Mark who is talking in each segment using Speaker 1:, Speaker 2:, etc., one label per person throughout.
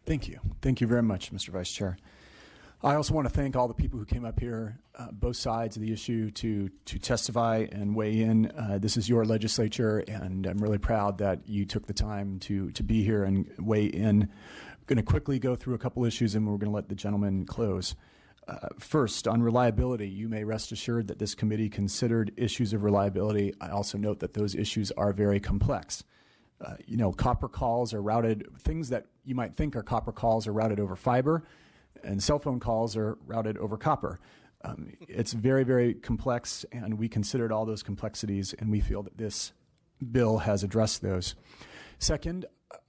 Speaker 1: Thank you. Thank you very much, Mr. Vice Chair. I also want to thank all the people who came up here, both sides of the issue, to testify and weigh in. This is your legislature, and I'm really proud that you took the time to be here and weigh in. I'm going to quickly go through a couple issues, and we're going to let the gentleman close. First, on reliability, you may rest assured that this committee considered issues of reliability. I also note that those issues are very complex. Copper calls are routed, things that you might think are copper calls are routed over fiber, and cell phone calls are routed over copper. It's very, very complex, and we considered all those complexities, and we feel that this bill has addressed those. Second,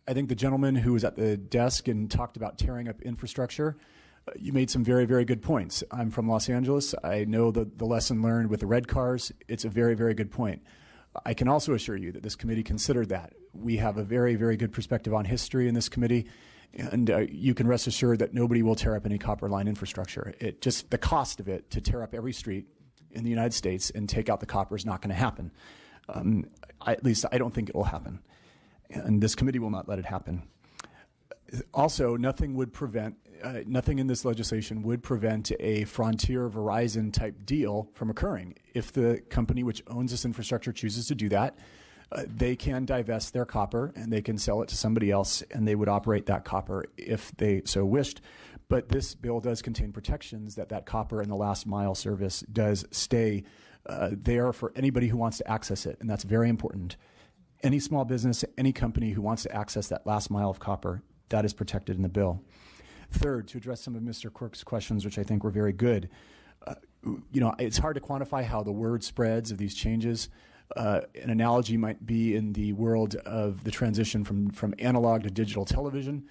Speaker 1: I think the gentleman who was at the desk and talked about tearing up infrastructure, you made some very, very good points. I'm from Los Angeles. I know the lesson learned with the red cars. It's a very, very good point. I can also assure you that this committee considered that. We have a very, very good perspective on history in this committee, and you can rest assured that nobody will tear up any copper line infrastructure. Just the cost of it to tear up every street in the United States and take out the copper is not going to happen. At least I don't think it will happen, and this committee will not let it happen. Also, nothing in this legislation would prevent a Frontier Verizon type deal from occurring. If the company which owns this infrastructure chooses to do that, they can divest their copper and they can sell it to somebody else, and they would operate that copper if they so wished. But this bill does contain protections that copper in the last mile service does stay there for anybody who wants to access it, and that's very important. Any small business, any company who wants to access that last mile of copper, that is protected in the bill. Third, to address some of Mr. Quirk's questions, which I think were very good, it's hard to quantify how the word spreads of these changes. An analogy might be in the world of the transition from analog to digital television.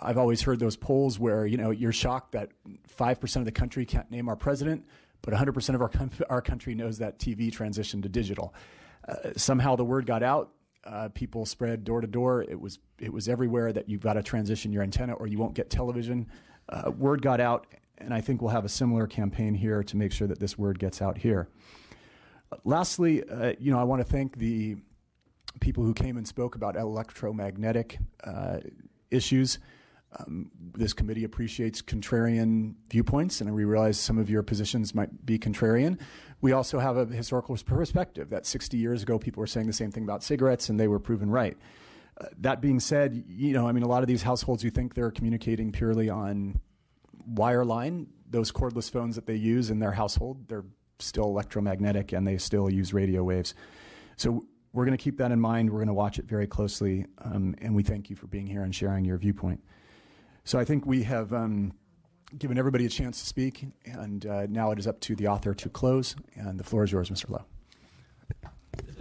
Speaker 1: I've always heard those polls where, you're shocked that 5% of the country can't name our president, but 100% of our country knows that TV transitioned to digital. Somehow the word got out. People spread door to door. It was everywhere that you've got to transition your antenna or you won't get television. Word got out, and I think we'll have a similar campaign here to make sure that this word gets out here. Lastly, I want to thank the people who came and spoke about electromagnetic issues. This committee appreciates contrarian viewpoints, and we realize some of your positions might be contrarian. We also have a historical perspective that 60 years ago people were saying the same thing about cigarettes, and they were proven right. That being said, a lot of these households, you think they're communicating purely on wireline. Those cordless phones that they use in their household, they're still electromagnetic, and they still use radio waves. So we're going to keep that in mind. We're going to watch it very closely, and we thank you for being here and sharing your viewpoint. So I think we have given everybody a chance to speak, and now it is up to the author to close, and the floor is yours, Mr. Lowe.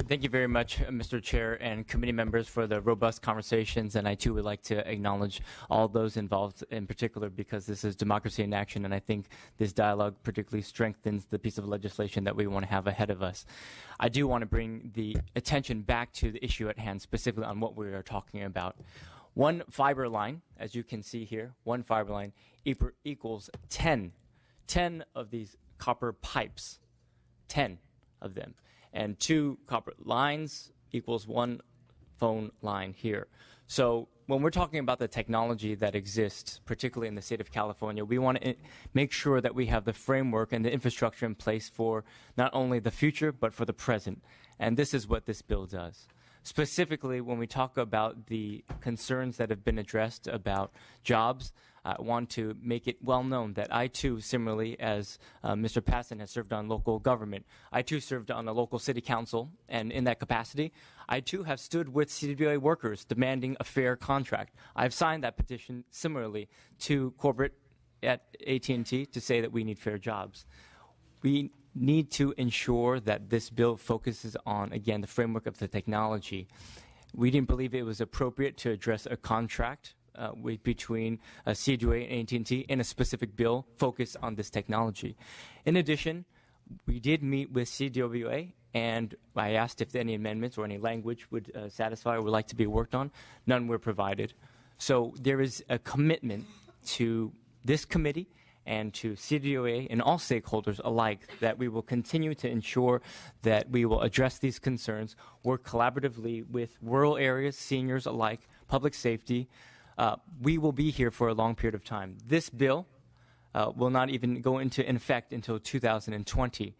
Speaker 2: Thank you very much, Mr. Chair and committee members, for the robust conversations, and I too would like to acknowledge all those involved in particular, because this is democracy in action, and I think this dialogue particularly strengthens the piece of legislation that we want to have ahead of us. I do want to bring the attention back to the issue at hand, specifically on what we are talking about. One fiber line, as you can see here, one fiber line equals 10 of these copper pipes, 10 of them. And 2 copper lines equals 1 phone line here. So when we're talking about the technology that exists, particularly in the state of California, we want to make sure that we have the framework and the infrastructure in place for not only the future, but for the present. And this is what this bill does. Specifically, when we talk about the concerns that have been addressed about jobs, I want to make it well known that I too, similarly as Mr. Passon has served on local government, I too served on a local city council, and in that capacity, I too have stood with CWA workers demanding a fair contract. I've signed that petition similarly to corporate at AT&T to say that we need fair jobs. We need to ensure that this bill focuses on, again, the framework of the technology. We didn't believe it was appropriate to address a contract between CWA and AT&T in a specific bill focused on this technology. In addition, we did meet with CWA, and I asked if any amendments or any language would satisfy or would like to be worked on. None were provided. So there is a commitment to this committee and to CWA and all stakeholders alike that we will continue to ensure that we will address these concerns, work collaboratively with rural areas, seniors alike, public safety, we will be here for a long period of time. This bill will not even go into effect until 2020.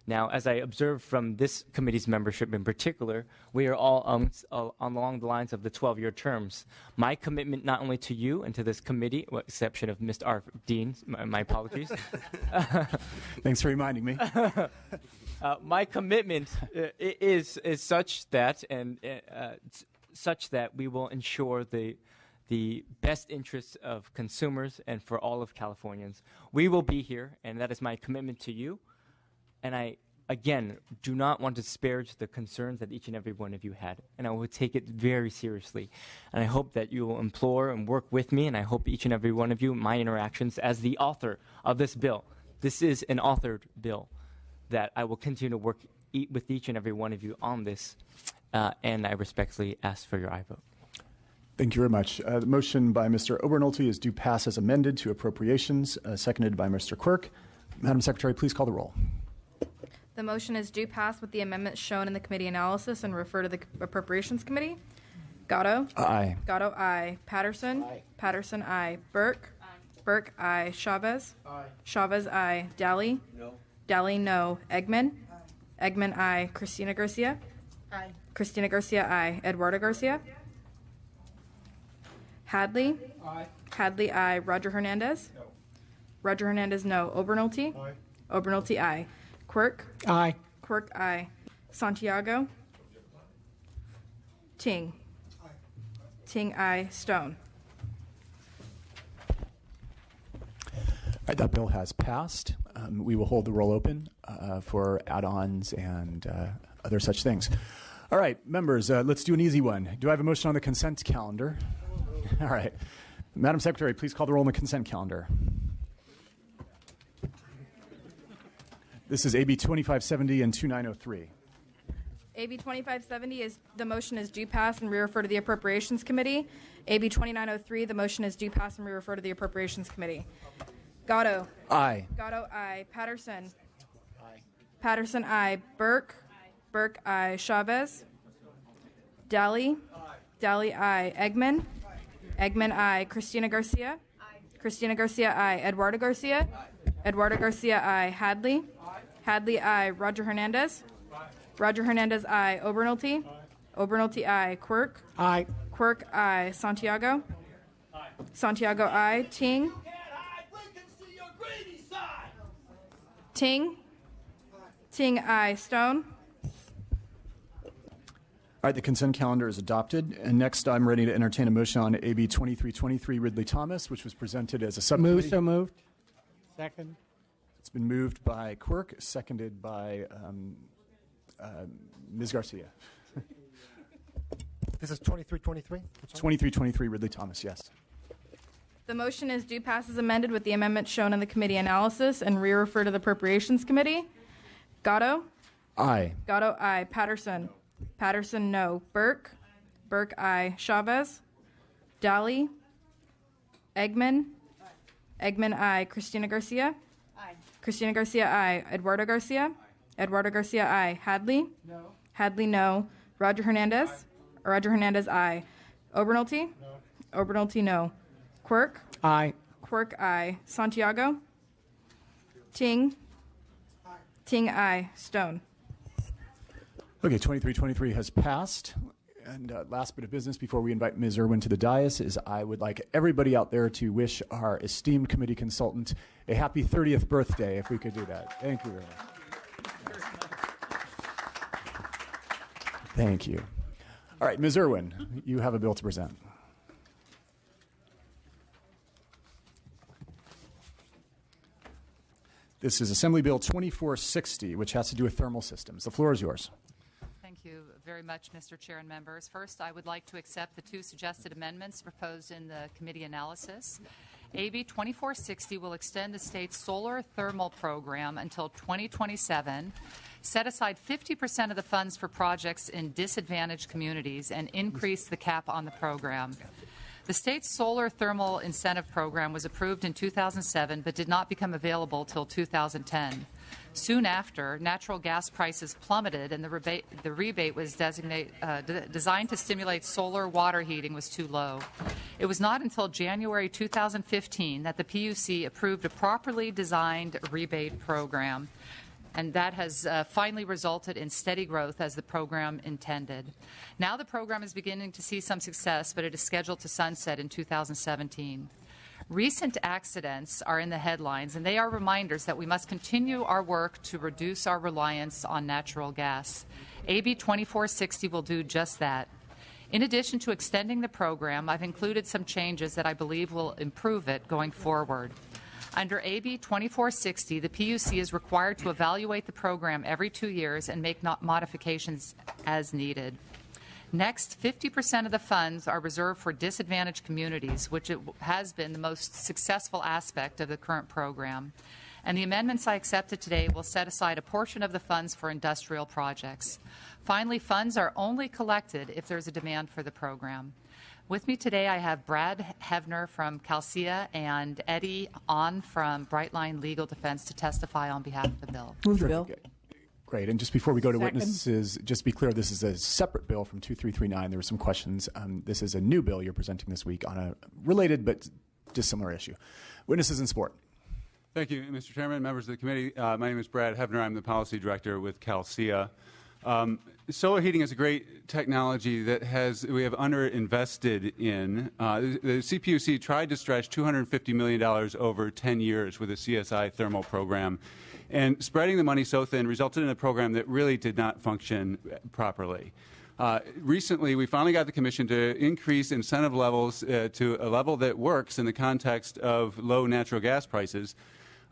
Speaker 2: Now, as I observed from this committee's membership in particular, we are all along the lines of the 12-year terms. My commitment not only to you and to this committee, with exception of Mr. R. Dean, my apologies.
Speaker 1: Thanks for reminding me.
Speaker 2: My commitment is such that we will ensure the best interests of consumers and for all of Californians. We will be here, and that is my commitment to you. And I, again, do not want to disparage the concerns that each and every one of you had. And I will take it very seriously. And I hope that you will implore and work with me, and I hope each and every one of you, my interactions as the author of this bill, this is an authored bill, that I will continue to work with each and every one of you on this. And I respectfully ask for your aye vote.
Speaker 1: Thank you very much. The motion by Mr. Obernolte is due pass as amended to appropriations, seconded by Mr. Quirk. Madam Secretary, please call the roll.
Speaker 3: The motion is due pass with the amendments shown in the committee analysis and refer to the Appropriations Committee. Gatto?
Speaker 1: Aye.
Speaker 3: Gatto, aye. Patterson?
Speaker 4: Aye.
Speaker 3: Patterson, aye. Burke?
Speaker 4: Aye.
Speaker 3: Burke, aye. Chavez?
Speaker 4: Aye.
Speaker 3: Chavez, aye. Daly?
Speaker 4: No.
Speaker 3: Daly, no. Eggman? Eggman, aye. Christina Garcia?
Speaker 4: Aye.
Speaker 3: Christina Garcia, aye. Eduardo Garcia? Hadley?
Speaker 4: Aye.
Speaker 3: Hadley, aye. Roger Hernandez?
Speaker 4: No.
Speaker 3: Roger Hernandez, no. Obernolte?
Speaker 4: Aye.
Speaker 3: Obernolte, aye. Quirk?
Speaker 4: Aye.
Speaker 3: Quirk, aye. Santiago? Ting? Ting, aye. Stone?
Speaker 1: All right, that bill has passed. We will hold the roll open for add-ons and other such things. All right, members, let's do an easy one. Do I have a motion on the consent calendar? All right. Madam Secretary, please call the roll on the consent calendar. This is AB 2570 and 2903.
Speaker 3: AB 2570 is the motion is due pass and re-refer to the Appropriations Committee. AB 2903, the motion is due pass and re-refer to the Appropriations Committee. Gatto.
Speaker 1: Aye.
Speaker 3: Gatto, aye. Patterson.
Speaker 4: Aye.
Speaker 3: Patterson, aye. Burke. Burke, aye. Chavez. Daly. Daly, aye. Eggman. Eggman, aye. Christina Garcia. Christina Garcia, aye. Eduardo Garcia. Eduardo Garcia, aye. Hadley. Hadley, aye. Roger Hernandez. Roger Hernandez, aye. Obernolte. Obernolte, aye. Quirk.
Speaker 4: Aye.
Speaker 3: Quirk, aye. Santiago. Santiago, aye. Ting. Ting. Ting, aye. Stone.
Speaker 1: All right, the consent calendar is adopted. And next, I'm ready to entertain a motion on AB 2323 Ridley Thomas, which was presented as a subcommittee.
Speaker 4: Move, so moved. Second.
Speaker 1: It's been moved by Quirk, seconded by Ms. Garcia.
Speaker 5: This is 2323?
Speaker 1: 2323 Ridley Thomas, yes.
Speaker 3: The motion is due pass as amended with the amendments shown in the committee analysis and re-refer to the Appropriations Committee. Gatto?
Speaker 1: Aye.
Speaker 3: Gatto, aye. Patterson? Patterson, no. Burke? Burke, aye. Chavez? Daly? Eggman? Eggman, aye. Christina Garcia?
Speaker 4: Aye.
Speaker 3: Christina Garcia, aye. Eduardo Garcia? Eduardo Garcia, aye. Hadley?
Speaker 4: No.
Speaker 3: Hadley, no. Roger Hernandez? Roger Hernandez, aye. Obernolte? No. Obernolte, no. Quirk?
Speaker 4: Aye.
Speaker 3: Quirk, aye. Santiago? Ting? Ting, aye. Stone?
Speaker 1: Okay, 2323 has passed. And last bit of business before we invite Ms. Irwin to the dais is I would like everybody out there to wish our esteemed committee consultant a happy 30th birthday, if we could do that. Thank you very much. Thank you. All right, Ms. Irwin, you have a bill to present. This is Assembly Bill 2460, which has to do with thermal systems. The floor is yours.
Speaker 6: Thank you very much, Mr. Chair and members. First, I would like to accept the two suggested amendments proposed in the committee analysis. AB 2460 will extend the state's solar thermal program until 2027, set aside 50% of the funds for projects in disadvantaged communities, and increase the cap on the program. The state's solar thermal incentive program was approved in 2007 but did not become available till 2010. Soon after, natural gas prices plummeted and the rebate was designed to stimulate solar water heating was too low. It was not until January 2015 that the PUC approved a properly designed rebate program, and that has finally resulted in steady growth as the program intended. Now the program is beginning to see some success, but it is scheduled to sunset in 2017. Recent accidents are in the headlines, and they are reminders that we must continue our work to reduce our reliance on natural gas. AB 2460 will do just that. In addition to extending the program, I've included some changes that I believe will improve it going forward. Under AB 2460, the PUC is required to evaluate the program every 2 years and make modifications as needed. Next, 50% of the funds are reserved for disadvantaged communities, which has been the most successful aspect of the current program. And the amendments I accepted today will set aside a portion of the funds for industrial projects. Finally, funds are only collected if there's a demand for the program. With me today, I have Brad Hevner from Calcia and Eddie On from Brightline Legal Defense to testify on behalf of the bill.
Speaker 3: Bill.
Speaker 1: Great. And just before we go to
Speaker 3: Second.
Speaker 1: witnesses, just to be clear, this is a separate bill from 2339. There were some questions. This is a new bill you're presenting this week on a related but dissimilar issue. Witnesses in support.
Speaker 5: Thank you, Mr. Chairman, members of the committee. My name is Brad Hevner. I'm the policy director with Calcia. Solar heating is a great technology that we have underinvested in. The CPUC tried to stretch $250 million over 10 years with a CSI thermal program. And spreading the money so thin resulted in a program that really did not function properly. Recently, we finally got the Commission to increase incentive levels to a level that works in the context of low natural gas prices.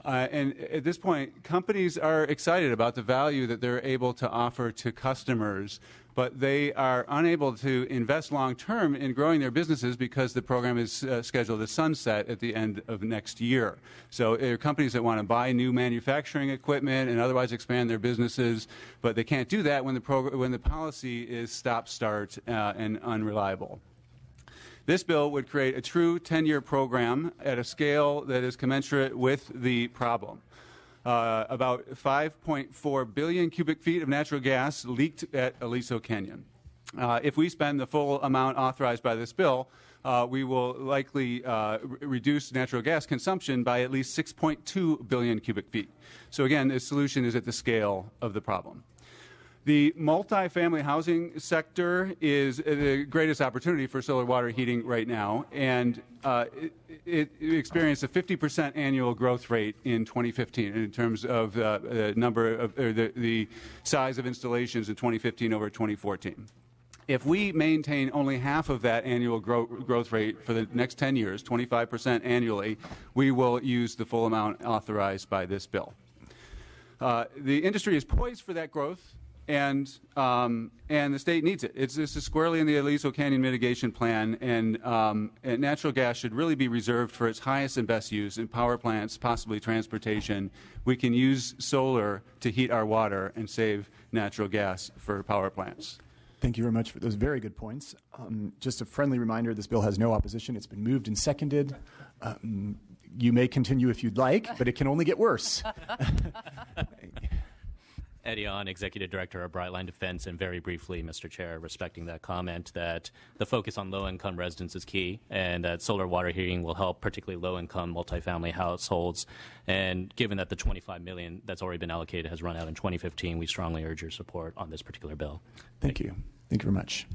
Speaker 5: And at this point, companies are excited about the value that they're able to offer to customers, but they are unable to invest long-term in growing their businesses because the program is scheduled to sunset at the end of next year. So there are companies that want to buy new manufacturing equipment and otherwise expand their businesses, but they can't do that when the policy is stop-start and unreliable. This bill would create a true 10-year program at a scale that is commensurate with the problem. About 5.4 billion cubic feet of natural gas leaked at Aliso Canyon. If we spend the full amount authorized by this bill, we will likely reduce natural gas consumption by at least 6.2 billion cubic feet. So again, the solution is at the scale of the problem. The multifamily housing sector is the greatest opportunity for solar water heating right now, and it experienced a 50% annual growth rate in 2015 in terms of the number of the size of installations in 2015 over 2014. If we maintain only half of that annual growth rate for the next 10 years, 25% annually, we will use the full amount authorized by this bill. The industry is poised for that growth. And the state needs it. This is squarely in the Aliso Canyon mitigation plan, and natural gas should really be reserved for its highest and best use in power plants, possibly transportation. We can use solar to heat our water and save natural gas for power plants.
Speaker 1: Thank you very much for those very good points. Just a friendly reminder, this bill has no opposition. It's been moved and seconded. You may continue if you'd like, but it can only get worse.
Speaker 7: Eddie On, Executive Director of Brightline Defense, and very briefly, Mr. Chair, respecting that comment, that the focus on low-income residents is key, and that solar water heating will help particularly low-income multifamily households. And given that the $25 million that's already been allocated has run out in 2015, we strongly urge your support on this particular bill.
Speaker 1: Thank you. Thank you very much.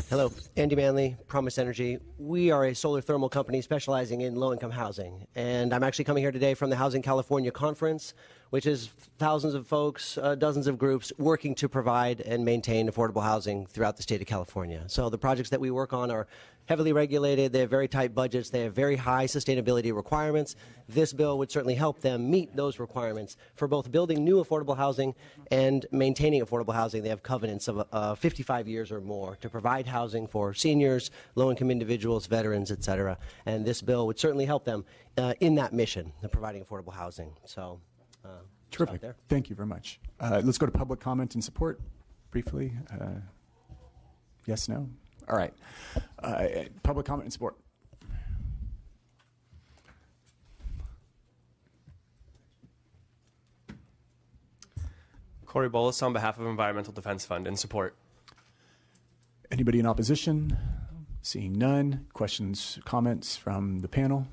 Speaker 8: Hello, Andy Manley, Promise Energy. We are a solar thermal company specializing in low-income housing, and I'm actually coming here today from the Housing California Conference, which is thousands of folks, dozens of groups working to provide and maintain affordable housing throughout the state of California. So the projects that we work on are heavily regulated, they have very tight budgets, they have very high sustainability requirements. This bill would certainly help them meet those requirements for both building new affordable housing and maintaining affordable housing. They have covenants of 55 years or more to provide housing for seniors, low-income individuals, veterans, et cetera. And this bill would certainly help them in that mission of providing affordable housing. So.
Speaker 1: Terrific. Thank you very much. Let's go to public comment and support briefly. Yes, no? All right. Public comment and support.
Speaker 9: Corey Bolus on behalf of Environmental Defense Fund in support.
Speaker 1: Anybody in opposition? Seeing none. Questions, comments from the panel?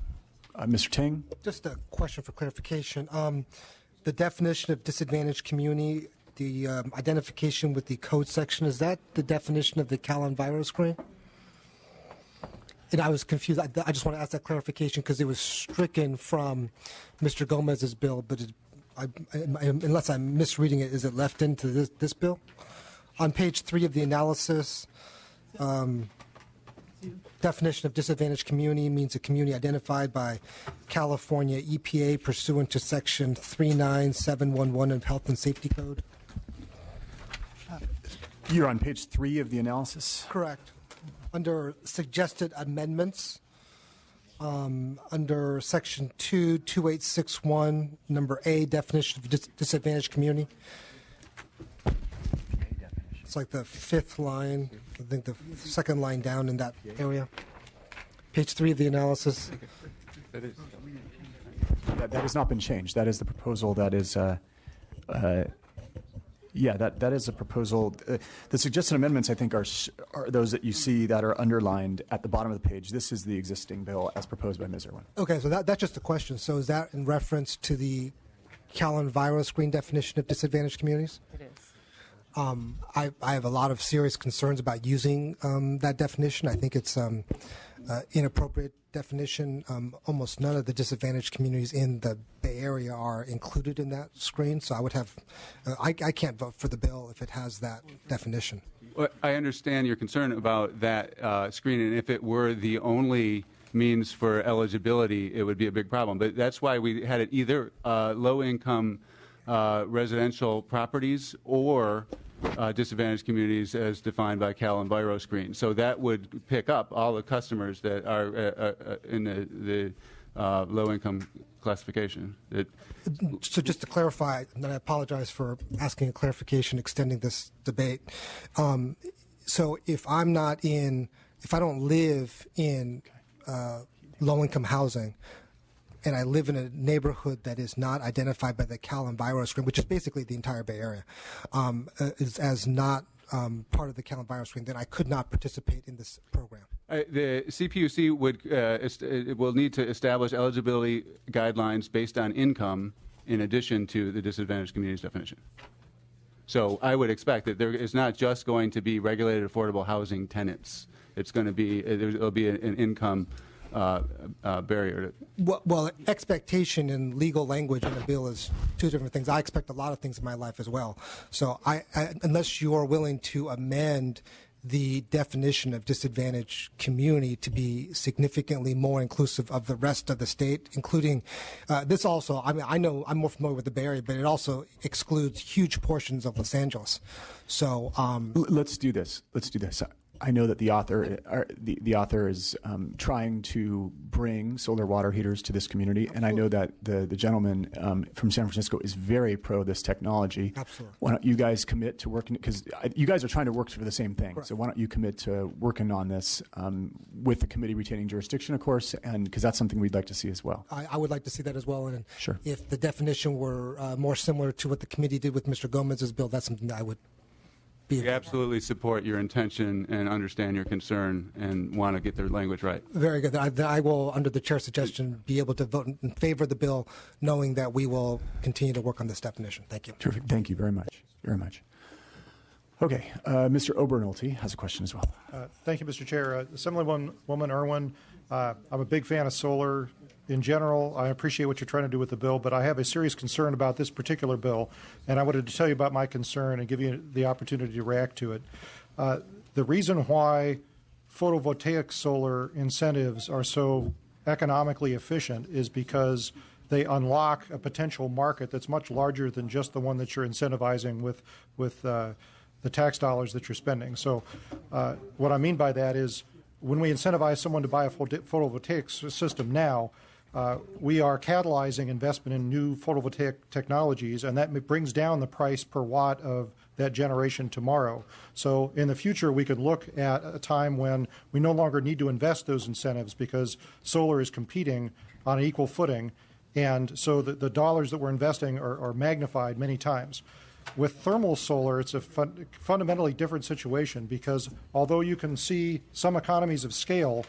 Speaker 1: Mr. Ting?
Speaker 10: Just a question for clarification. The definition of disadvantaged community, the identification with the code section, is that the definition of the Callan Viro screen? And I was confused. I just want to ask that clarification because it was stricken from Mr. Gomez's bill, but unless I'm misreading it, is it left into this bill? On page 3 of the analysis, definition of disadvantaged community means a community identified by California EPA pursuant to section 39711 of Health and Safety Code.
Speaker 1: You're on page 3 of the analysis?
Speaker 10: Correct. Under suggested amendments, under section 22861, number A, definition of disadvantaged community. It's like the 5th line, I think the 2nd line down in that area. Page 3 of the analysis.
Speaker 1: That has not been changed. That is the proposal. That is, yeah, that is a proposal. The suggested amendments, I think, are those that you see that are underlined at the bottom of the page. This is the existing bill as proposed by Ms. Irwin.
Speaker 10: Okay, so that's just a question. So is that in reference to the Callan Viro screen definition of disadvantaged communities?
Speaker 6: It is.
Speaker 10: I have a lot of serious concerns about using that definition. I think it's inappropriate definition. Almost none of the disadvantaged communities in the Bay Area are included in that screen, so I would have I can't vote for the bill if it has that definition.
Speaker 5: Well, I understand your concern about that screen, and if it were the only means for eligibility, it would be a big problem. But that's why we had it either low-income residential properties or disadvantaged communities as defined by Cal and Viro screen. So that would pick up all the customers that are in the low-income classification.
Speaker 10: So just to clarify, and I apologize for asking a clarification, extending this debate. So if I don't live in low-income housing, and I live in a neighborhood that is not identified by the Cal and Viro screen, which is basically the entire Bay Area, as not part of the Cal and Viro screen, then I could not participate in this program.
Speaker 5: The CPUC will need to establish eligibility guidelines based on income in addition to the disadvantaged communities definition. So I would expect that there is not just going to be regulated affordable housing tenants. It's going to be, there'll be an income barrier.
Speaker 10: Well, expectation and legal language in a bill is two different things. I expect a lot of things in my life as well. So unless you are willing to amend the definition of disadvantaged community to be significantly more inclusive of the rest of the state, including this also, I mean, I know I'm more familiar with the Bay Area, but it also excludes huge portions of Los Angeles. So
Speaker 1: let's do this. I know that the author is trying to bring solar water heaters to this community, and I know that the gentleman from San Francisco is very pro this technology.
Speaker 10: Absolutely.
Speaker 1: Why don't you guys commit to working, because you guys are trying to work for the same thing. Correct. So why don't you commit to working on this with the committee retaining jurisdiction, of course, and because that's something we'd like to see as well.
Speaker 10: I would like to see that as well. And
Speaker 1: sure.
Speaker 10: If the definition were more similar to what the committee did with Mr. Gomez's bill, that's something that I would.
Speaker 5: We absolutely support your intention and understand your concern and want to get their language right.
Speaker 10: Very good. I will, under the chair's suggestion, be able to vote in favor of the bill, knowing that we will continue to work on this definition. Thank you.
Speaker 1: Terrific. Thank you very much. Very much. Okay. Mr. Obernolte has a question as well.
Speaker 11: Thank you, Mr. Chair. Assemblywoman Irwin, I'm a big fan of solar in general. I appreciate what you're trying to do with the bill, but I have a serious concern about this particular bill, and I wanted to tell you about my concern and give you the opportunity to react to it. The reason why photovoltaic solar incentives are so economically efficient is because they unlock a potential market that's much larger than just the one that you're incentivizing with the tax dollars that you're spending. So what I mean by that is when we incentivize someone to buy a photovoltaic system now, we are catalyzing investment in new photovoltaic technologies, and that brings down the price per watt of that generation tomorrow. So in the future, we could look at a time when we no longer need to invest those incentives because solar is competing on an equal footing. And so the dollars that we're investing are magnified many times. With thermal solar, it's a fundamentally different situation because although you can see some economies of scale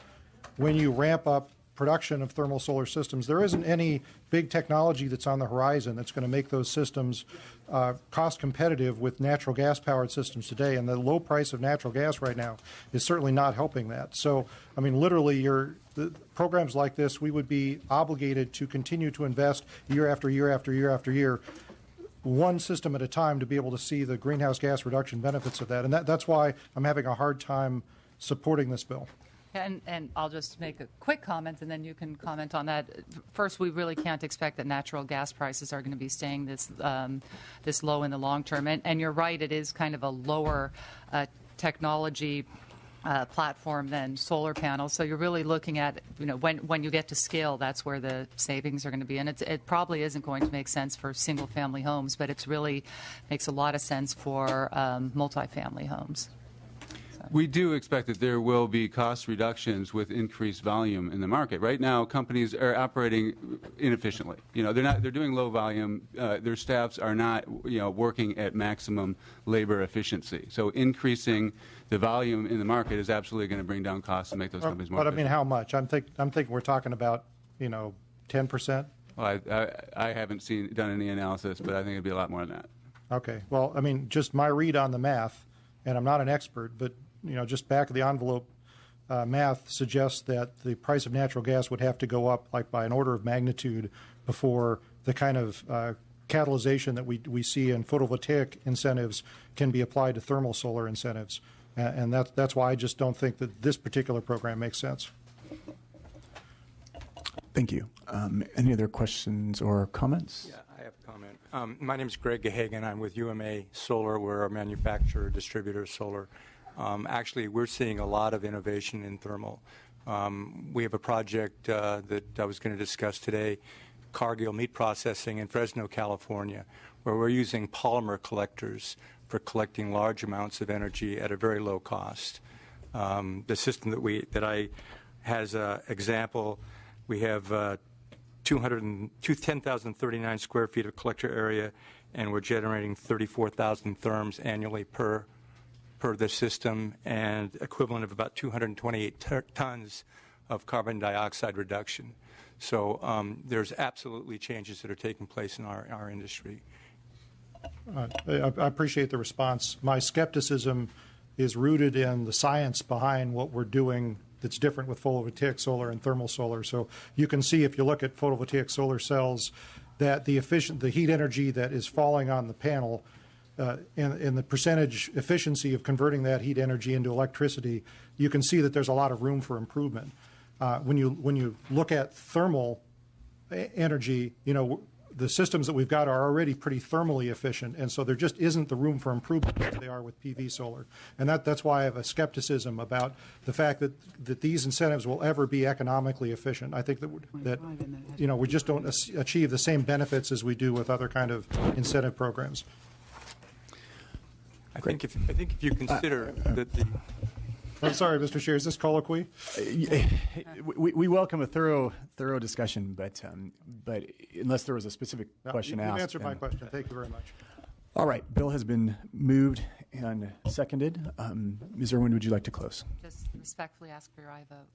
Speaker 11: when you ramp up production of thermal solar systems, there isn't any big technology that's on the horizon that's going to make those systems cost competitive with natural gas-powered systems today. And the low price of natural gas right now is certainly not helping that. So, I mean, literally, the programs like this, we would be obligated to continue to invest year after year after year after year, one system at a time, to be able to see the greenhouse gas reduction benefits of that. And that's why I'm having a hard time supporting this bill.
Speaker 6: And I'll just make a quick comment, and then you can comment on that. First, we really can't expect that natural gas prices are going to be staying this low in the long term. And you're right, it is kind of a lower technology platform than solar panels. So you're really looking at, when you get to scale, that's where the savings are going to be. And it probably isn't going to make sense for single-family homes, but it's really makes a lot of sense for multifamily homes.
Speaker 5: We do expect that there will be cost reductions with increased volume in the market. Right now, companies are operating inefficiently. They're doing low volume. Their staffs are not, working at maximum labor efficiency. So increasing the volume in the market is absolutely going to bring down costs and make those companies more efficient.
Speaker 11: But I mean, how much? I'm thinking we're talking about, 10%.
Speaker 5: Well, I haven't done any analysis, but I think it'd be a lot more than that.
Speaker 11: Okay. Well, I mean, just my read on the math, and I'm not an expert, but just back of the envelope math suggests that the price of natural gas would have to go up like by an order of magnitude before the kind of catalyzation that we see in photovoltaic incentives can be applied to thermal solar incentives. And that's why I just don't think that this particular program makes sense.
Speaker 1: Thank you. Any other questions or comments?
Speaker 12: Yeah, I have a comment. My name is Greg Gahagan. I'm with UMA Solar. We're a manufacturer, distributor of solar. Actually, we're seeing a lot of innovation in thermal. We have a project that I was going to discuss today, Cargill Meat Processing in Fresno, California, where we're using polymer collectors for collecting large amounts of energy at a very low cost. The system that I has an example, we have 10,039 square feet of collector area, and we're generating 34,000 therms annually per the system, and equivalent of about 228 tons of carbon dioxide reduction. So there's absolutely changes that are taking place in our industry.
Speaker 11: I appreciate the response. My skepticism is rooted in the science behind what we're doing that's different with photovoltaic solar and thermal solar. So you can see, if you look at photovoltaic solar cells, that the heat energy that is falling on the panel and the percentage efficiency of converting that heat energy into electricity, you can see that there's a lot of room for improvement. When you look at thermal energy, the systems that we've got are already pretty thermally efficient, and so there just isn't the room for improvement as they are with PV solar. And that's why I have a skepticism about the fact that these incentives will ever be economically efficient. I think that we just don't achieve the same benefits as we do with other kind of incentive programs.
Speaker 12: I think if you consider that the
Speaker 11: I'm sorry, Mr. Chair, is this colloquy?
Speaker 1: We welcome a thorough discussion, but unless there was a specific question asked.
Speaker 11: You've answered my question. Thank you very much.
Speaker 1: All right. Bill has been moved and seconded. Ms. Irwin, would you like to close?
Speaker 6: Just respectfully ask for your aye vote.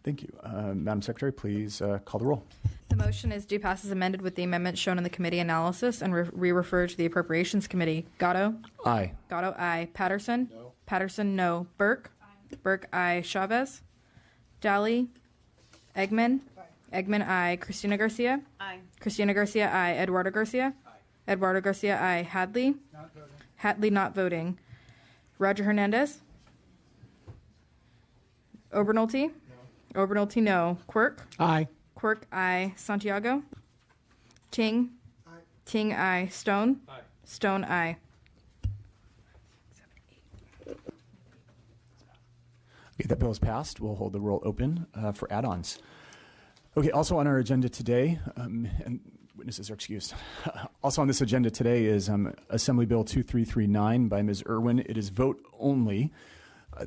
Speaker 1: Thank you. Madam Secretary, please call the roll.
Speaker 3: The motion is due pass as amended with the amendments shown in the committee analysis and re-referred to the Appropriations Committee. Gatto?
Speaker 1: Aye.
Speaker 3: Gatto, aye. Patterson?
Speaker 11: No.
Speaker 3: Patterson, no. Burke? Aye. Burke, aye. Chavez? Daly? Eggman? Aye. Eggman, aye. Cristina Garcia?
Speaker 4: Aye.
Speaker 3: Cristina Garcia, aye. Eduardo Garcia? Aye. Eduardo Garcia, aye. Hadley?
Speaker 4: Not voting.
Speaker 3: Hadley, not voting. Roger Hernandez? Obernolte? No. Obernolte, no. Quirk?
Speaker 4: Aye.
Speaker 3: Quirk, aye. Santiago? Ting? Aye. Ting, aye. Stone? Aye. Stone, aye.
Speaker 1: Okay, that bill is passed. We'll hold the roll open for add-ons. Okay, also on our agenda today, and witnesses are excused. Also on this agenda today is Assembly Bill 2339 by Ms. Irwin. It is vote only.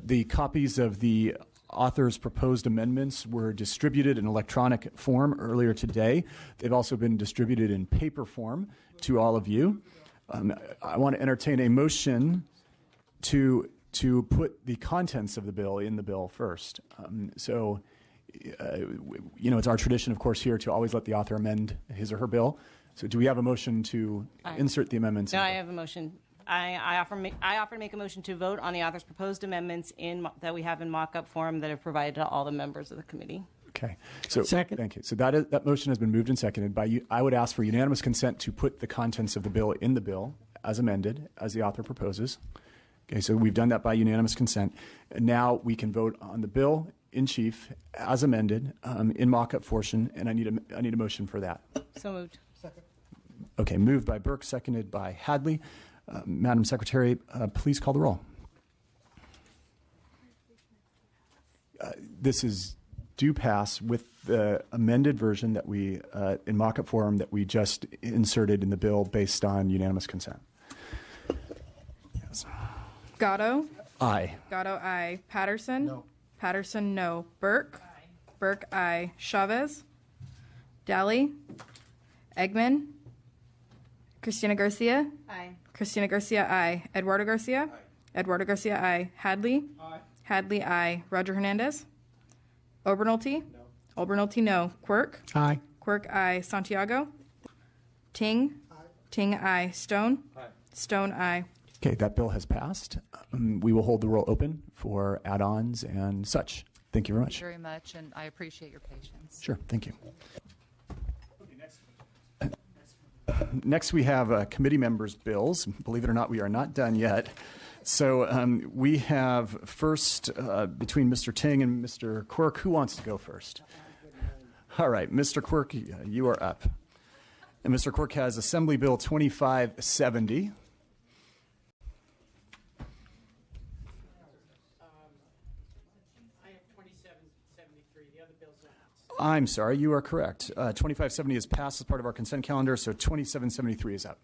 Speaker 1: The copies of the author's proposed amendments were distributed in electronic form earlier today. They've also been distributed in paper form to all of you. I want to entertain a motion to put the contents of the bill in the bill first. It's our tradition, of course, here to always let the author amend his or her bill. So do we have a motion to insert the amendments?
Speaker 13: No, I have a motion. I offer to make a motion to vote on the author's proposed amendments that we have in mock-up form that are provided to all the members of the committee.
Speaker 1: Okay. So
Speaker 4: Second.
Speaker 1: Thank you. So that motion has been moved and seconded by you. I would ask for unanimous consent to put the contents of the bill in the bill as amended, as the author proposes. Okay. So we've done that by unanimous consent. And now we can vote on the bill in chief as amended in mock-up portion, and I need a motion for that.
Speaker 13: So moved.
Speaker 10: Second.
Speaker 1: Okay. Moved by Burke, seconded by Hadley. Madam Secretary, please call the roll. This is due pass with the amended version that we, in mock-up form, that we just inserted in the bill based on unanimous consent. Yes.
Speaker 3: Gatto.
Speaker 1: Aye.
Speaker 3: Gatto, aye. Patterson.
Speaker 10: No.
Speaker 3: Patterson, no. Burke. Aye. Burke, aye. Chavez. Daly. Eggman. Christina Garcia.
Speaker 13: Aye.
Speaker 3: Christina Garcia, aye. Eduardo Garcia. Aye. Eduardo Garcia, aye. Hadley.
Speaker 4: Aye.
Speaker 3: Hadley, aye. Roger Hernandez. Obernolte. No. Obernolte, no. Quirk.
Speaker 4: Aye.
Speaker 3: Quirk, aye. Santiago. Ting. Aye. Ting, aye. Stone.
Speaker 4: Aye.
Speaker 3: Stone, aye.
Speaker 1: Okay, that bill has passed. We will hold the roll open for add-ons and such. Thank you very much.
Speaker 6: Thank you very much, and I appreciate your patience.
Speaker 1: Sure, thank you. Next, we have committee members' bills. Believe it or not, we are not done yet. So we have first, between Mr. Ting and Mr. Quirk, who wants to go first? All right, Mr. Quirk, you are up. And Mr. Quirk has Assembly Bill 2570. I'm sorry, you are correct. 2570 is passed as part of our consent calendar, so 2773 is up.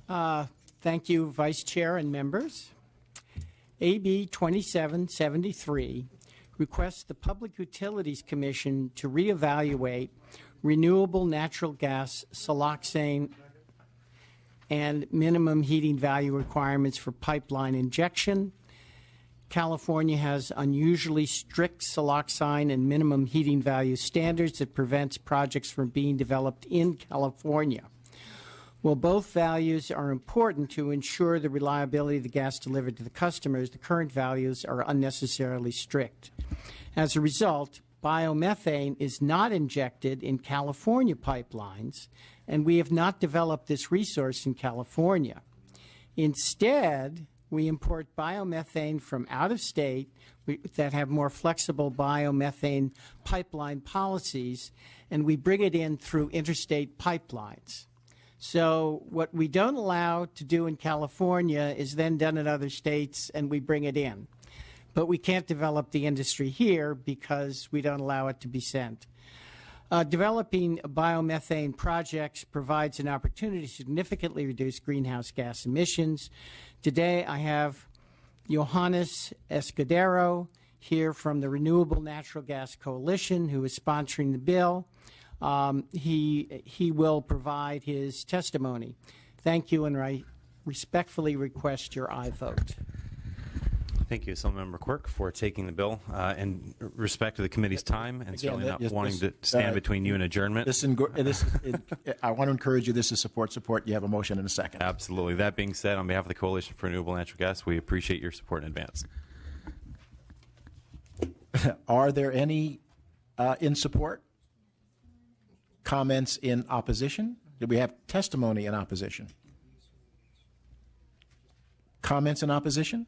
Speaker 1: Thank you.
Speaker 4: Thank you, Vice Chair and members. AB 2773 requests the Public Utilities Commission to reevaluate renewable natural gas siloxane and minimum heating value requirements for pipeline injection. California has unusually strict siloxane and minimum heating value standards that prevents projects from being developed in California. While both values are important to ensure the reliability of the gas delivered to the customers, the current values are unnecessarily strict. As a result, biomethane is not injected in California pipelines, and we have not developed this resource in California. Instead, we import biomethane from out of state that have more flexible biomethane pipeline policies, and we bring it in through interstate pipelines. So what we don't allow to do in California is then done in other states, and we bring it in. But we can't develop the industry here because we don't allow it to be sent. Developing biomethane projects provides an opportunity to significantly reduce greenhouse gas emissions. Today I have Johannes Escudero here from the Renewable Natural Gas Coalition, who is sponsoring the bill. He will provide his testimony. Thank you, and I respectfully request your aye vote.
Speaker 14: Thank you, Assemblymember Quirk, for taking the bill in respect to the committee's time and certainly not wanting to stand between you and adjournment.
Speaker 15: I want to encourage you. This is support. You have a motion in a second.
Speaker 14: Absolutely. That being said, on behalf of the Coalition for Renewable Natural Gas, we appreciate your support in advance.
Speaker 15: Are there any in support? Comments in opposition? Do we have testimony in opposition? Comments in opposition?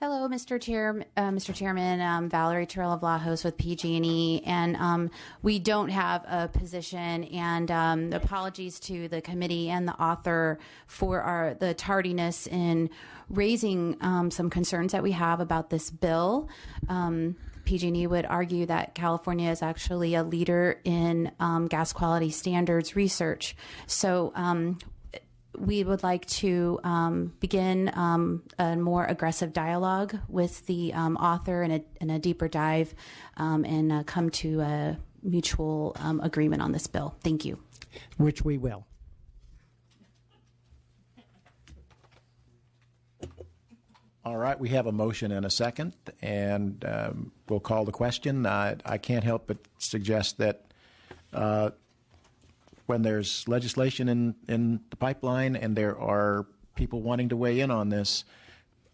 Speaker 16: Hello, Mr. Chairman. Valerie Terrell Vlahos with PG&E, and we don't have a position. And apologies to the committee and the author for the tardiness in raising some concerns that we have about this bill. PG&E would argue that California is actually a leader in gas quality standards research. So we would like to begin a more aggressive dialogue with the author and a deeper dive and come to a mutual agreement on this bill. Thank you.
Speaker 4: Which we will.
Speaker 15: All right, we have a motion and a second, and we'll call the question. I can't help but suggest that when there's legislation in the pipeline and there are people wanting to weigh in on this,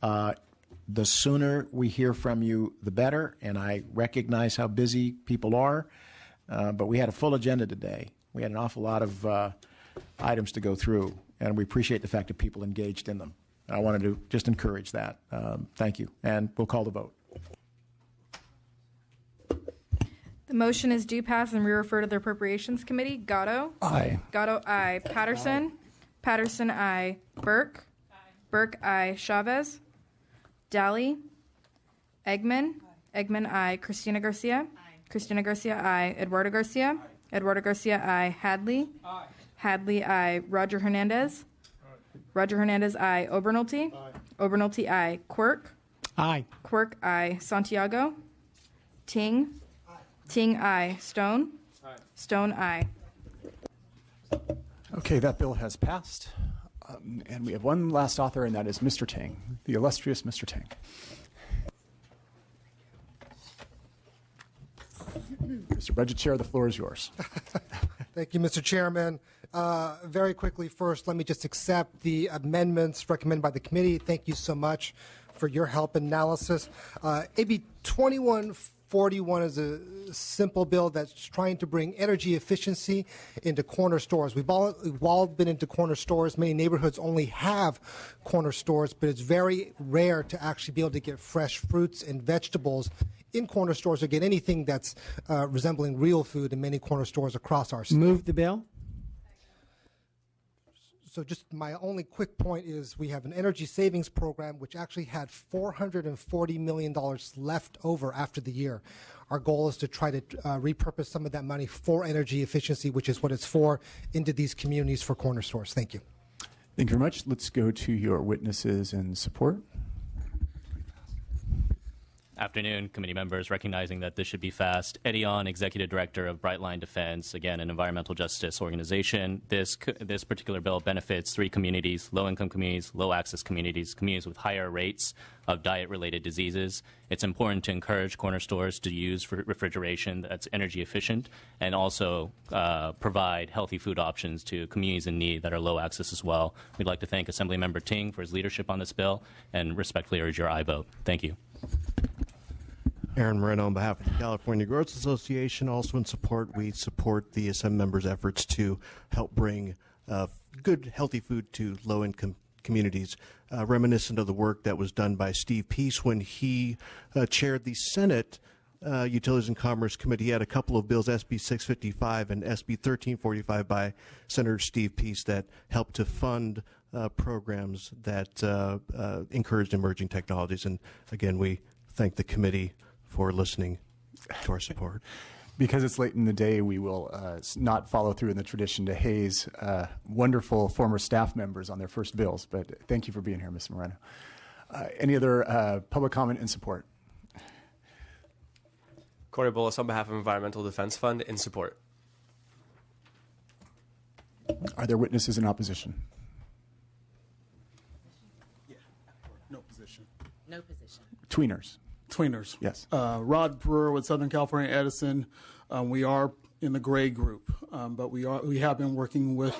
Speaker 15: the sooner we hear from you, the better. And I recognize how busy people are, but we had a full agenda today. We had an awful lot of items to go through, and we appreciate the fact that people engaged in them. I wanted to just encourage that. Thank you. And we'll call the vote.
Speaker 3: The motion is due pass and re-refer to the Appropriations Committee. Gatto?
Speaker 1: Aye.
Speaker 3: Gatto, aye. Patterson? Patterson, aye. Burke? Burke, aye. Chavez? Daly? Eggman? Eggman, aye. Christina Garcia? Christina Garcia, aye. Eduardo Garcia? Eduardo Garcia, aye. Hadley? Hadley, aye. Roger Hernandez? Roger Hernandez, aye. Obernolte? Obernolte, aye. Quirk?
Speaker 4: Aye.
Speaker 3: Quirk, aye. Santiago? Ting? Ting, aye. Stone? Stone, aye.
Speaker 1: Okay, that bill has passed. And we have one last author, and that is Mr. Ting, the illustrious Mr. Ting. Mr. Budget Chair, the floor is yours.
Speaker 10: Thank you, Mr. Chairman. Very quickly, first, let me just accept the amendments recommended by the committee. Thank you so much for your help and analysis. AB 2141 is a simple bill that's trying to bring energy efficiency into corner stores. We've all been into corner stores. Many neighborhoods only have corner stores, but it's very rare to actually be able to get fresh fruits and vegetables in corner stores or get anything that's resembling real food in many corner stores across our state.
Speaker 4: Move the bill.
Speaker 10: So just my only quick point is we have an energy savings program which actually had $440 million left over after the year. Our goal is to try to repurpose some of that money for energy efficiency, which is what it's for, into these communities for corner stores. Thank you.
Speaker 1: Thank you very much. Let's go to your witnesses in support.
Speaker 7: Afternoon, committee members. Recognizing that this should be fast. Eddie On, Executive Director of Brightline Defense, again, an environmental justice organization. This particular bill benefits three communities: low-income communities, low-access communities, communities with higher rates of diet-related diseases. It's important to encourage corner stores to use refrigeration that's energy efficient and also provide healthy food options to communities in need that are low access as well. We'd like to thank Assemblymember Ting for his leadership on this bill and respectfully urge your aye vote. Thank you.
Speaker 17: Aaron Moreno on behalf of the California Growers Association. Also in support, we support the Assembly members' efforts to help bring good, healthy food to low-income communities, reminiscent of the work that was done by Steve Peace when he chaired the Senate Utilities and Commerce Committee. He had a couple of bills, SB 655 and SB 1345 by Senator Steve Peace, that helped to fund programs that encouraged emerging technologies. And again, we thank the committee for listening to our support.
Speaker 1: Because it's late in the day, we will not follow through in the tradition to haze wonderful former staff members on their first bills. But thank you for being here, Ms. Moreno. Any other public comment in support?
Speaker 9: Corey Bullis on behalf of Environmental Defense Fund in support.
Speaker 1: Are there witnesses in opposition?
Speaker 18: No position.
Speaker 16: No position.
Speaker 1: Tweeners.
Speaker 18: Tweeners.
Speaker 1: Yes.
Speaker 18: Rod Brewer with Southern California Edison. We are in the gray group, but we have been working with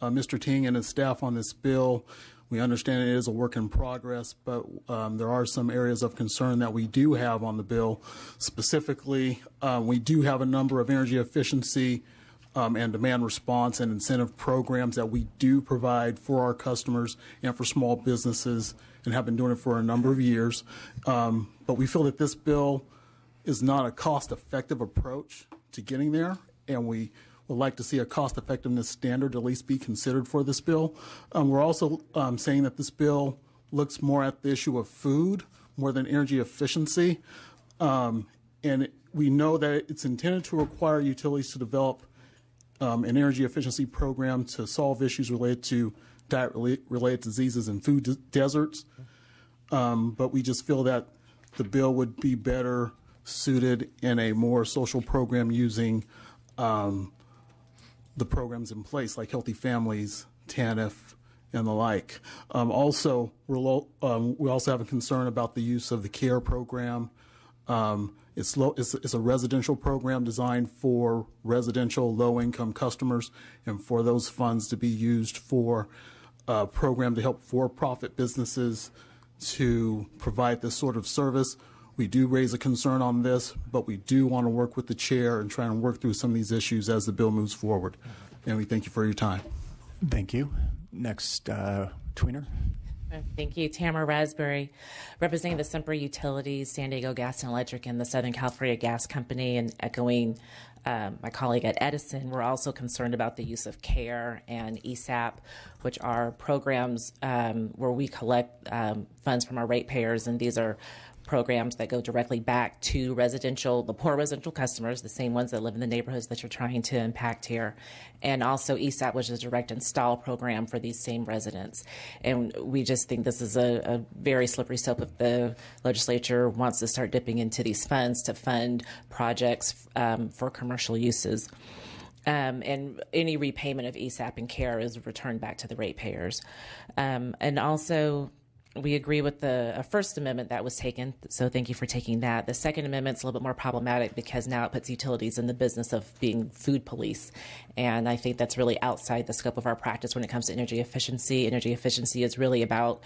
Speaker 18: Mr. Ting and his staff on this bill. We understand it is a work in progress, but there are some areas of concern that we do have on the bill. Specifically, we do have a number of energy efficiency and demand response and incentive programs that we do provide for our customers and for small businesses, and have been doing it for a number of years. But we feel that this bill is not a cost-effective approach to getting there, and we would like to see a cost-effectiveness standard at least be considered for this bill. We're also saying that this bill looks more at the issue of food more than energy efficiency, and we know that it's intended to require utilities to develop an energy efficiency program to solve issues related to diet-related diseases and food deserts. But we just feel that the bill would be better suited in a more social program using the programs in place like Healthy Families, TANF, and the like. Also, we also have a concern about the use of the CARE program. It's a residential program designed for residential low-income customers, and for those funds to be used for a program to help for-profit businesses to provide this sort of service. We do raise a concern on this, but we do want to work with the chair and try and work through some of these issues as the bill moves forward. And we thank you for your time.
Speaker 1: Thank you. Next, tweener.
Speaker 19: Thank you. Tamara Raspberry, representing the Semper Utilities, San Diego Gas and Electric, and the Southern California Gas Company, and echoing my colleague at Edison. We're also concerned about the use of CARE and ESAP, which are programs where we collect funds from our ratepayers, and these are programs that go directly back to the poor residential customers, the same ones that live in the neighborhoods that you're trying to impact here. And also ESAP, which is a direct install program for these same residents. And we just think this is a very slippery slope if the legislature wants to start dipping into these funds to fund projects for commercial uses. And any repayment of ESAP and CARE is returned back to the ratepayers. And also, we agree with the First Amendment that was taken, so thank you for taking that. The Second Amendment is a little bit more problematic because now it puts utilities in the business of being food police, and I think that's really outside the scope of our practice when it comes to energy efficiency. Energy efficiency is really about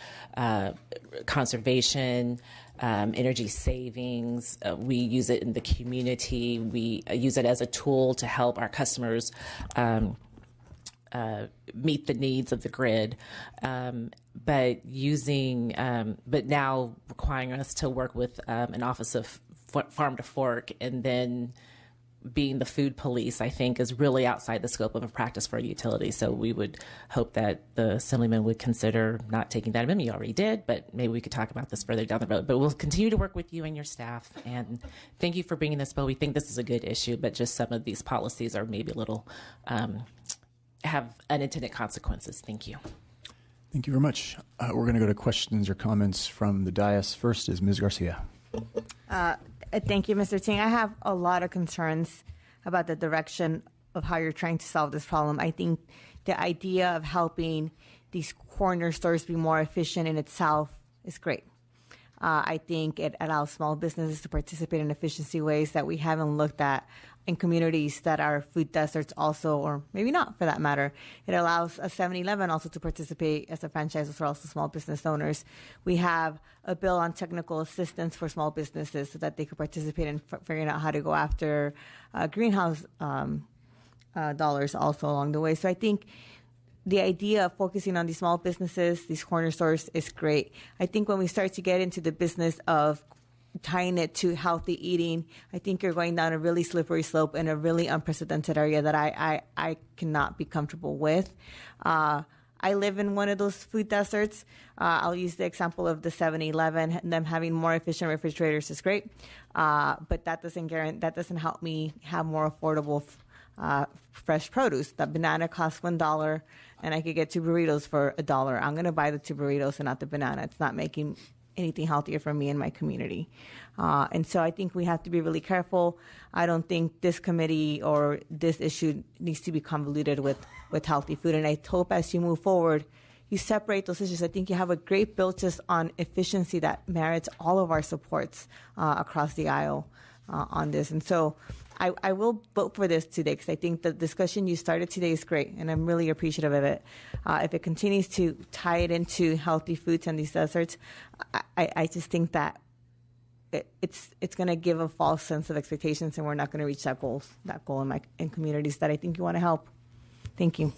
Speaker 19: conservation, energy savings. We use it in the community. We use it as a tool to help our customers meet the needs of the grid, but now requiring us to work with an Office of Farm to Fork and then being the food police, I think, is really outside the scope of a practice for a utility. So we would hope that the Assemblyman would consider not taking that amendment. You already did, but maybe we could talk about this further down the road. But we'll continue to work with you and your staff, and thank you for bringing this bill. We think this is a good issue, but just some of these policies are maybe a little have unintended consequences. Thank you.
Speaker 1: Thank you very much. We're going to go to questions or comments from the dais. First is Ms. Garcia.
Speaker 20: Thank you, Mr. Ting. I have a lot of concerns about the direction of how you're trying to solve this problem. I think the idea of helping these corner stores be more efficient in itself is great. I think it allows small businesses to participate in efficiency ways that we haven't looked at in communities that are food deserts also, or maybe not for that matter. It allows a 7-Eleven also to participate as a franchise as well as the small business owners. We have a bill on technical assistance for small businesses so that they could participate in figuring out how to go after greenhouse dollars also along the way. So I think the idea of focusing on these small businesses, these corner stores, is great. I think when we start to get into the business of tying it to healthy eating, I think you're going down a really slippery slope in a really unprecedented area that I cannot be comfortable with. I live in one of those food deserts. I'll use the example of the 7-Eleven. Them having more efficient refrigerators is great, but that doesn't help me have more affordable fresh produce. The banana costs $1, and I could get 2 burritos for $1. I'm going to buy the 2 burritos and not the banana. It's not making anything healthier for me and my community. And so I think we have to be really careful. I don't think this committee or this issue needs to be convoluted with healthy food. And I hope as you move forward, you separate those issues. I think you have a great bill just on efficiency that merits all of our supports across the aisle on this. And so I will vote for this today because I think the discussion you started today is great, and I'm really appreciative of it. If it continues to tie it into healthy foods and these deserts, I just think that it's going to give a false sense of expectations, and we're not going to reach that goal in communities that I think you want to help. Thank you.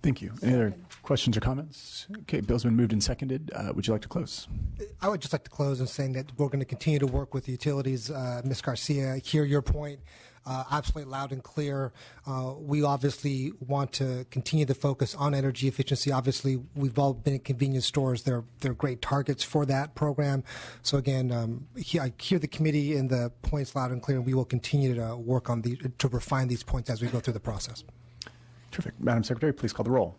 Speaker 1: Thank you. Any other questions or comments? Okay, bill's been moved and seconded. Would you like to close?
Speaker 10: I would just like to close in saying that we're going to continue to work with the utilities. Ms. Garcia, hear your point absolutely loud and clear. We obviously want to continue to focus on energy efficiency. Obviously, we've all been at convenience stores. They're great targets for that program. So again, I hear the committee and the points loud and clear, and we will continue to work on to refine these points as we go through the process.
Speaker 1: Terrific. Madam Secretary, please call the roll.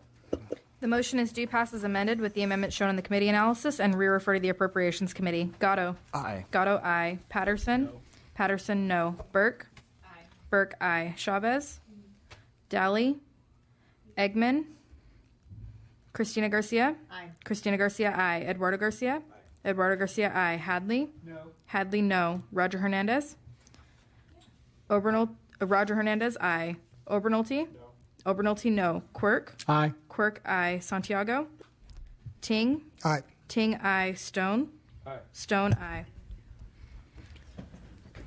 Speaker 3: The motion is due pass as amended with the amendment shown in the committee analysis and re-refer to the Appropriations Committee. Gatto.
Speaker 1: Aye.
Speaker 3: Gatto, aye. Patterson. No. Patterson, no. Burke. Aye. Burke, aye. Chavez. Daly. Eggman. Christina Garcia. Aye. Christina Garcia, aye. Eduardo Garcia. Aye. Eduardo Garcia, aye. Hadley. No. Hadley, no. Roger Hernandez. Roger Hernandez, aye. Obernolte. No. Obernolte, no. Quirk.
Speaker 4: Aye.
Speaker 3: Quirk, aye. Santiago. Ting.
Speaker 10: Aye.
Speaker 3: Ting, aye. Stone.
Speaker 11: Aye.
Speaker 3: Stone, aye.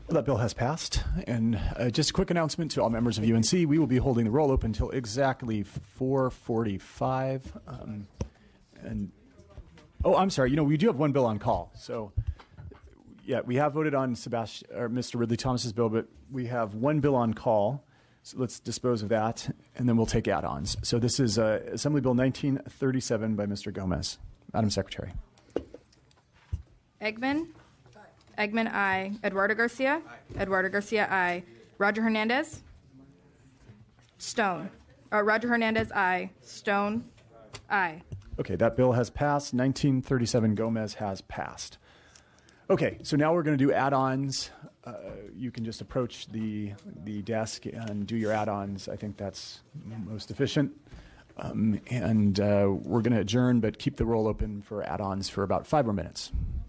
Speaker 1: Well, that bill has passed. And just a quick announcement to all members of UNC. We will be holding the roll open until exactly 4:45. I'm sorry. We do have one bill on call. So, yeah, we have voted on Mr. Ridley Thomas's bill, but we have one bill on call. So let's dispose of that, and then we'll take add-ons. So this is Assembly Bill 1937 by Mr. Gomez. Madam Secretary.
Speaker 3: Eggman. Aye. Eggman, aye. Eduardo Garcia. Aye. Eduardo Garcia, aye. Roger Hernandez. Stone. Roger Hernandez, aye. Stone, aye.
Speaker 1: Okay, that bill has passed. 1937 Gomez has passed. Okay, so now we're going to do add-ons. You can just approach the desk and do your add-ons. I think that's most efficient. And we're going to adjourn, but keep the roll open for add-ons for about 5 more minutes.